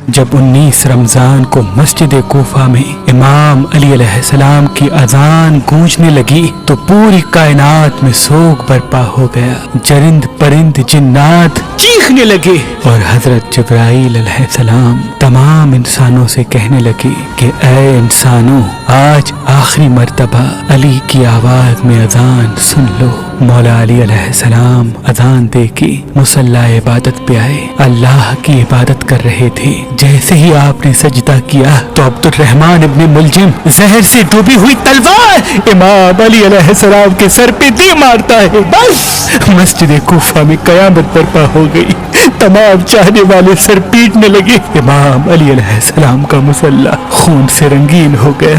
جب 19 رمضان کو مسجد کوفہ میں امام علی علیہ السلام کی اذان گونجنے لگی تو پوری کائنات میں سوگ برپا ہو گیا. چرند پرند جنات چیخنے لگے اور حضرت جبرائیل علیہ السلام تمام انسانوں سے کہنے لگے کہ اے انسانوں، آج آخری مرتبہ علی کی آواز میں اذان سن لو. مولا علی علیہ السلام اذان دے کے مصلی عبادت پہ آئے. اللہ کی عبادت کر رہے تھے. جیسے ہی آپ نے سجدہ کیا تو عبد الرحمن ابن ملجم زہر سے ڈوبی ہوئی تلوار امام علی علیہ السلام کے سر پہ دے مارتا ہے. بس مسجد کوفہ میں قیامت برپا ہو گئی. تمام چاہنے والے سر پیٹنے لگے. امام علی علیہ السلام کا مصلی خون سے رنگین ہو گیا.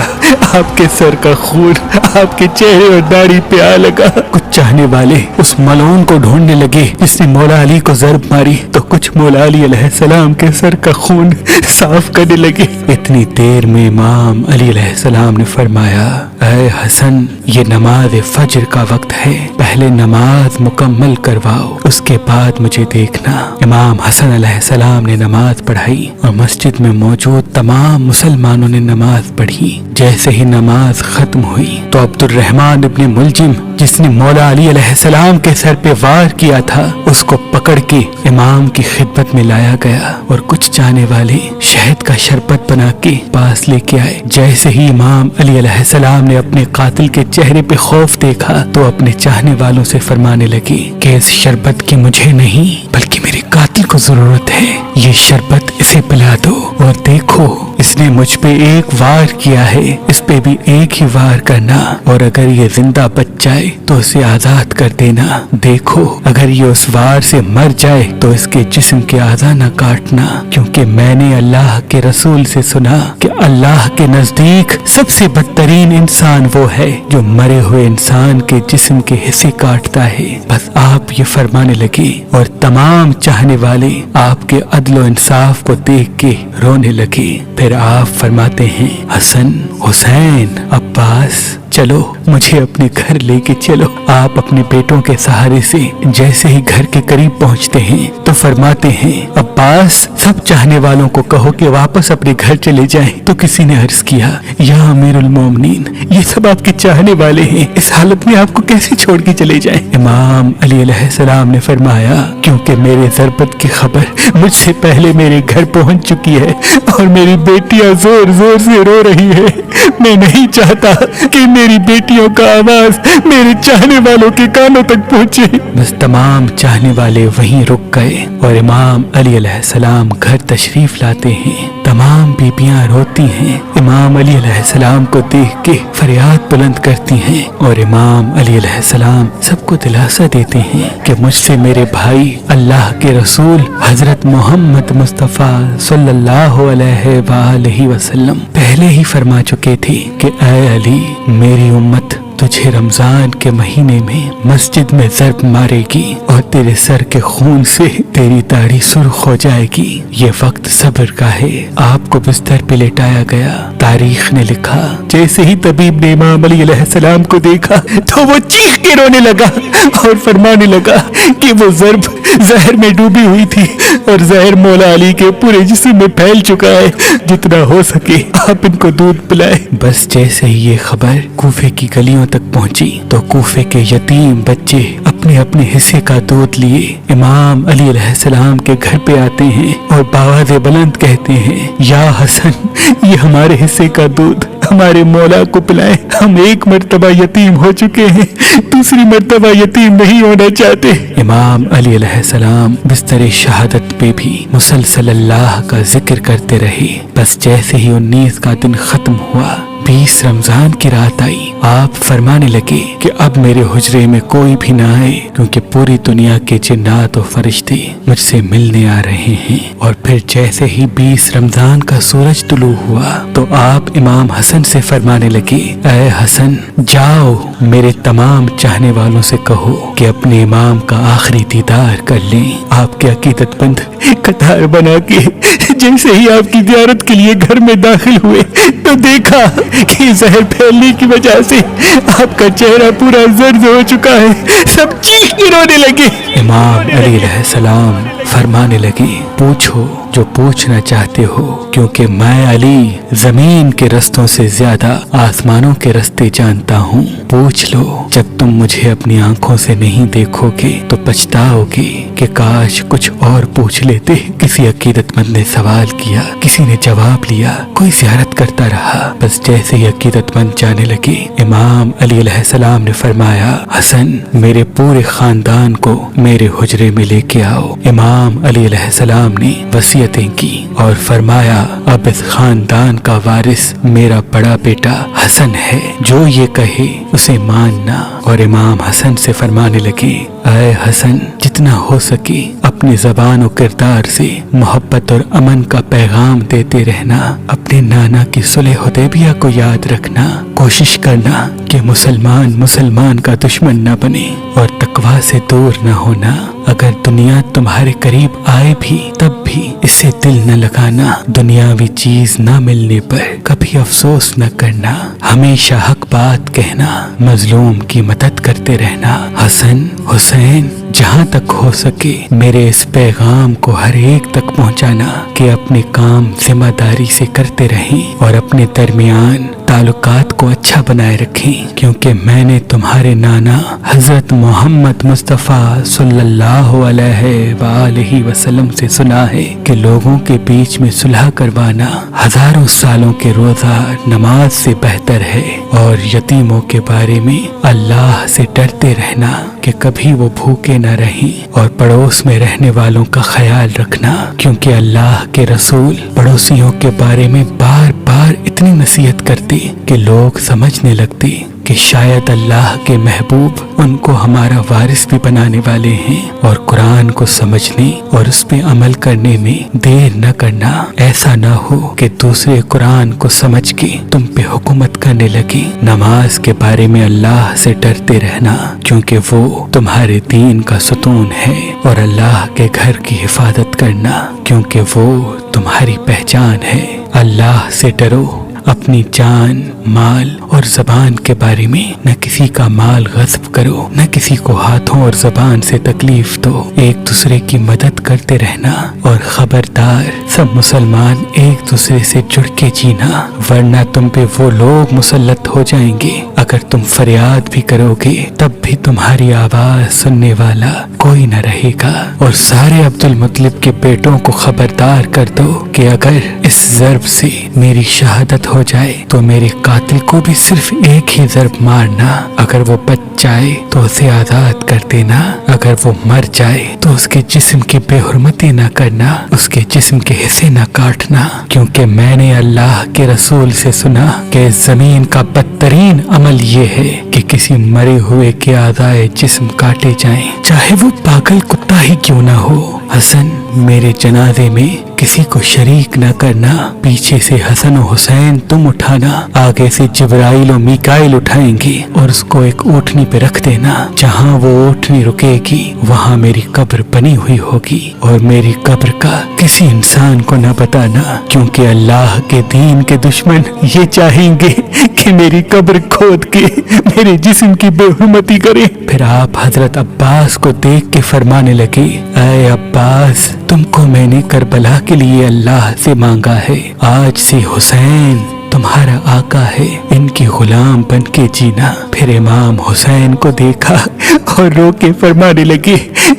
آپ کے سر کا خون آپ کے چہرے اور داڑھی پہ آ لگا. کچھ چاہنے والے اس ملعون کو ڈھونڈنے لگے جس نے مولا علی کو ضرب ماری تو کچھ مولا علی علیہ السلام کے سر کا خون صاف کرنے لگے. اتنی دیر میں امام علی علیہ السلام نے فرمایا، اے حسن، یہ نماز فجر کا وقت ہے، پہلے نماز مکمل کرواؤ، اس کے بعد مجھے دیکھنا. امام حسن علیہ السلام نے نماز پڑھائی اور مسجد میں موجود تمام مسلمانوں نے نماز پڑھی. جیسے ہی نماز ختم ہوئی تو عبد الرحمن ابن ملجم جس نے مولا علی علیہ السلام کے سر پہ وار کیا تھا اس کو پکڑ کے امام کی خدمت میں لایا گیا اور کچھ چاہنے والے شہد کا شربت بنا کے پاس لے کے آئے. جیسے ہی امام علی علیہ السلام نے اپنے قاتل کے چہرے پہ خوف دیکھا تو اپنے چاہنے والوں سے فرمانے لگے کہ اس شربت کی مجھے نہیں بلکہ میرے قاتل کو ضرورت ہے. یہ شربت اسے پلا دو اور دیکھو اس نے مجھ پہ ایک وار کیا ہے، اس پہ بھی ایک ہی وار کرنا اور اگر یہ زندہ بچ جائے تو اسے آزاد کر دینا. دیکھو اگر یہ اس وار سے مر جائے تو اس کے جسم کے اعضاء نہ کاٹنا، کیونکہ میں نے اللہ کے رسول سے سنا کہ اللہ کے نزدیک سب سے بدترین انسان وہ ہے جو مرے ہوئے انسان کے جسم کے حصے کاٹتا ہے. بس آپ یہ فرمانے لگے اور تمام چاہنے والے آپ کے عدل و انصاف کو دیکھ کے رونے لگے. پھر آپ فرماتے ہیں، حسن، حسین، عباس، چلو مجھے اپنے گھر لے کے چلو. آپ اپنے بیٹوں کے سہارے سے جیسے ہی گھر کے قریب پہنچتے ہیں تو فرماتے ہیں، عباس، سب چاہنے والوں کو کہو کہ واپس اپنے گھر چلے جائیں. تو کسی نے عرض کیا، یا امیر المومنین، یہ سب آپ کے چاہنے والے ہیں، اس حالت میں آپ کو کیسے چھوڑ کے چلے جائیں؟ امام علی علیہ السلام نے فرمایا، کیونکہ میرے ضربت کی خبر مجھ سے پہلے میرے گھر پہنچ چکی ہے اور میری بیٹیاں زور زور سے رو رہی ہے. میں نہیں چاہتا کہ میری بیٹیوں کا آواز میرے چاہنے والوں کے کانوں تک پہنچے. بس تمام چاہنے والے وہیں رک گئے اور امام علی علیہ السلام گھر تشریف لاتے ہیں. تمام بیبیاں روتی ہیں. امام علی علیہ السلام کو دیکھ کے فریاد بلند کرتی ہیں اور امام علی علیہ السلام سب کو دلاسا دیتے ہیں کہ مجھ سے میرے بھائی اللہ کے رسول حضرت محمد مصطفیٰ صلی اللہ علیہ وآلہ وسلم پہلے ہی فرما چکے تھے کہ اے علی، میری امت تجھے رمضان کے مہینے میں مسجد میں ضرب مارے گی اور تیرے سر کے خون سے تیری داڑھی سرخ ہو جائے گی. یہ وقت صبر کا ہے. آپ کو بستر پہ لٹایا گیا. تاریخ نے لکھا، جیسے ہی طبیب نے امام علی علیہ السلام کو دیکھا تو وہ چیخ کے رونے لگا اور فرمانے لگا کہ وہ ضرب زہر میں ڈوبی ہوئی تھی اور زہر مولا علی کے پورے جسم میں پھیل چکا ہے. جتنا ہو سکے آپ ان کو دودھ پلائے. بس جیسے ہی یہ خبر کوفے کی گلیوں تک پہنچی تو کوفے کے یتیم بچے اپنے اپنے حصے کا دودھ لیے امام علی علیہ السلام کے گھر پہ آتے ہیں اور بآواز بلند کہتے ہیں، یا حسن، یہ ہمارے حصے کا دودھ ہمارے مولا کو پلائے. ہم ایک مرتبہ یتیم ہو چکے ہیں، دوسری مرتبہ یتیم نہیں ہونا چاہتے. امام علی علیہ السلام بستر شہادت پہ بھی مسلسل اللہ کا ذکر کرتے رہے. بس جیسے ہی 19 کا دن ختم ہوا، 20 رمضان کی رات آئی، آپ فرمانے لگے کہ اب میرے حجرے میں کوئی بھی نہ آئے کیونکہ پوری دنیا کے جنات و فرشتے مجھ سے ملنے آ رہے ہیں. اور پھر جیسے ہی 20 رمضان کا سورج طلوع ہوا تو آپ امام حسن سے فرمانے لگے، اے حسن، جاؤ میرے تمام چاہنے والوں سے کہو کہ اپنے امام کا آخری دیدار کر لیں. آپ کے عقیدت مند قطار بنا کے جیسے ہی آپ کی زیارت کے لیے گھر میں داخل ہوئے تو دیکھا کہ زہر پھیلنے کی وجہ سے آپ کا چہرہ پورا زرد ہو چکا ہے. سب چیخ کے رونے لگے. امام علی علیہ السلام फरमाने लगी, पूछो जो पूछना चाहते हो, क्योंकि मैं अली जमीन के रस्तों से ज्यादा आसमानों के रास्ते जानता हूँ। पूछ लो। जब तुम मुझे अपनी आंखों से नहीं देखोगे तो पछताओगे कि काश कुछ और पूछ लेते। किसी अकीदतमंद ने सवाल किया, किसी ने जवाब लिया, कोई ज़ियारत करता रहा। बस जैसे ही अकीदतमंद जाने लगे, इमाम अली अलैहिस्सलाम ने फरमाया, हसन मेरे पूरे खानदान को मेरे हुजरे में लेके आओ। इमाम अली अलैहिस्सलाम ने वसीयतें की और फरमाया, अब इस खानदान का वारिस मेरा बड़ा बेटा हसन है, जो ये कहे उसे मानना। और इमाम हसन से फरमाने लगे, ऐ हसन जितना हो सके अपनी ज़बान और किरदार से मोहब्बत और अमन का पैगाम देते रहना। अपने नाना की सुलह हुदैबिया को याद रखना। कोशिश करना कि मुसलमान का दुश्मन न बने और तकवा से दूर न होना। अगर दुनिया तुम्हारे करीब आए भी तब भी इससे दिल न लगाना। दुनियावी चीज न मिलने पर कभी अफसोस न करना। हमेशा हक बात कहना, मजलूम की मदद करते रहना। हसन हुसैन जहाँ तक हो सके मेरे इस पैगाम को हर एक तक पहुँचाना कि अपने काम जिम्मेदारी से करते रहें और अपने दरमियान ताल्लुकात को अच्छा बनाए रखें, क्योंकि मैंने तुम्हारे नाना हजरत मोहम्मद मुस्तफ़ा सल्लल्लाहु अलैहि वसल्लम से सुना है कि लोगों के बीच में सुलह करवाना हजारों सालों के रोजा नमाज से बेहतर है। और यतीमों के बारे में अल्लाह से डरते रहना कि कभी वो भूखे न रहें और पड़ोस में रहने वालों का ख्याल रखना, क्योंकि अल्लाह के रसूल पड़ोसियों के बारे में बार बार इतनी नसीहत करते कि लोग समझने लगते कि शायद अल्लाह के महबूब उनको हमारा वारिस भी बनाने वाले हैं। और कुरान को समझने और उस पे अमल करने में देर न करना। ऐसा न हो कि दूसरे कुरान को समझ के तुम पे हुकूमत करने लगे। नमाज के बारे में अल्लाह से डरते रहना, क्योंकि वो तुम्हारे दीन का सुतून है। और अल्लाह के घर की हिफाजत करना, क्योंकि वो तुम्हारी पहचान है। अल्लाह से डरो। अपनी जान, माल और जबान के बारे में न किसी का माल गस्ब करो, न किसी को हाथों और जबान से तकलीफ दो। एक दूसरे की मदद करते रहना। और खबरदार, सब मुसलमान एक दूसरे से जुड़ के जीना, वरना तुम पे वो लोग मुसल्लत हो जाएंगे। अगर तुम फरियाद भी करोगे तब भी तुम्हारी आवाज सुनने वाला कोई न रहेगा। और सारे अब्दुल मुत्तलिब के बेटों को खबरदार कर दो कि अगर इस ज़र्ब से मेरी शहादत हो जाए तो मेरे कातिल को भी सिर्फ एक ही ज़र्ब मारना। अगर वो बच जाए तो उसे आजाद कर देना। अगर वो मर जाए तो उसके जिस्म की बेहुरमती न करना, उसके जिस्म के हिस्से न काटना, क्योंकि मैंने अल्लाह के रसूल से सुना कि जमीन का बदतरीन अमल ये है कि किसी मरे हुए के आज़ाए जिस्म काटे जाएं, चाहे वो पागल कुत्ता ही क्यों ना हो। हसन मेरे जनाजे में किसी को शरीक न करना। पीछे से हसन और हुसैन तुम उठाना, आगे से जिब्राइल और मीकाइल उठाएंगे और उसको एक ऊँटनी पे रख देना। जहाँ वो ऊँटनी रुकेगी वहाँ मेरी कब्र बनी हुई होगी। और मेरी कब्र का किसी इंसान को न बताना, क्योंकि अल्लाह के दीन के दुश्मन ये चाहेंगे कि मेरी कब्र खोद के मेरे जिस्म की बेहुरमती करे। फिर आप हजरत अब्बास को देख के फरमाने लगे, ऐ अब्बास, तुमको मैंने करबला के लिए अल्लाह से मांगा है। आज से हुसैन तुम्हारा आका है, इनकी गुलाम बन के जीना। फिर इमाम हुसैन को देखा और रो के फरमाने लगे,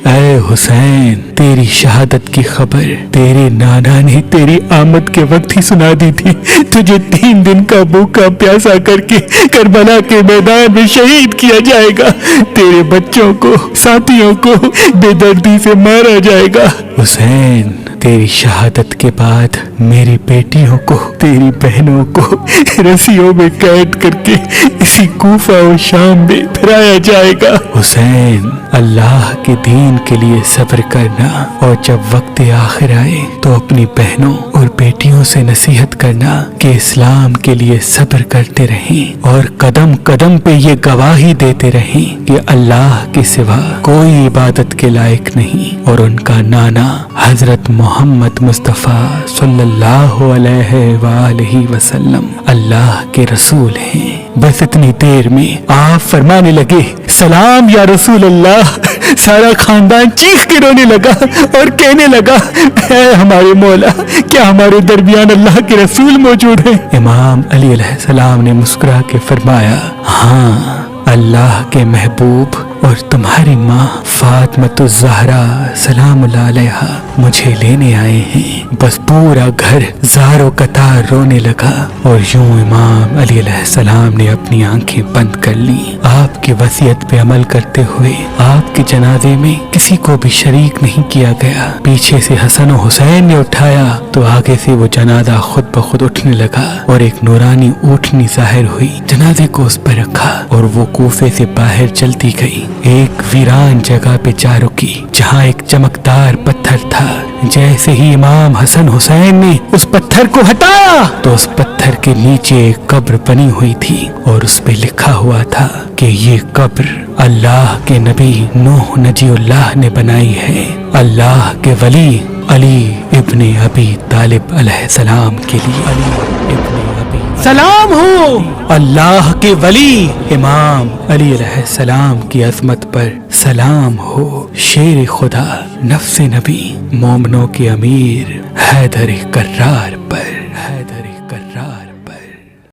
ऐ हुसैन, तेरी शहादत की खबर तेरे नाना ने तेरी आमद के वक्त ही सुना दी थी। तुझे 3 दिन का भूखा प्यासा करके करबला के मैदान में शहीद किया जाएगा। तेरे बच्चों को, साथियों को बेदर्दी से मारा जाएगा। हुसैन, तेरी शहादत के बाद मेरी बेटियों को, तेरी बहनों को रस्सियों में कैद करके इसी कूफा और शाम में फिराया जाएगा। हुसैन, अल्लाह के दीन के लिए सब्र करना, और जब वक्त आखिर आए तो अपनी बहनों और बेटियों से नसीहत करना कि इस्लाम के लिए सब्र करते रहें और कदम कदम पे ये गवाही देते रहें कि अल्लाह के सिवा कोई इबादत के लायक नहीं। और उनका नाना हजरत मोहम्मद मुस्तफ़ा सल्लल्लाहु अलैहि वसल्लम अल्लाह के रसूल हैं। बस इतनी देर में आप फरमाने लगे, सलाम या रसूल अल्लाह, सारा खानदान चीख के रोने लगा और कहने लगा, है हमारे मौला, क्या हमारे दरमियान अल्लाह के रसूल मौजूद हैं? इमाम अली अलैहिस्सलाम ने मुस्कुरा के फरमाया, हाँ, अल्लाह के महबूब और तुम्हारी माँ फातिमतुज़ ज़हरा सलामुल्लाह अलैहा मुझे लेने आए हैं। बस पूरा घर ज़ारो कतार रोने लगा और यूं इमाम अली अलैहिस्सलाम ने अपनी आंखें बंद कर ली। आपकी वसीयत पे अमल करते हुए आपके जनाजे में किसी को भी शरीक नहीं किया गया। पीछे से हसन और हुसैन ने उठाया तो आगे से वो जनाजा खुद ब खुद उठने लगा और एक नूरानी ऊँटनी ज़ाहिर हुई। जनाजे को उस पर रखा और वो कूफे से बाहर चलती गई। एक वीरान जगह पे जा रुकी जहाँ एक चमकदार पत्थर था। जैसे ही इमाम हसन हुसैन ने उस पत्थर को हटाया तो उस पत्थर के नीचे एक कब्र बनी हुई थी और उस पे लिखा हुआ था कि ये कब्र अल्लाह के नबी नूह नजीउल्लाह ने बनाई है, अल्लाह के वली अली इब्ने अबी तालिब अलैहिस्सलाम के लिए। अली इब्ने अबी सलाम हो अल्लाह के वली इमाम अली अलैहिस्सलाम की अज़मत पर सलाम हो। शेर खुदा नफ्स नबी मोमनों के अमीर हैदर कर्रार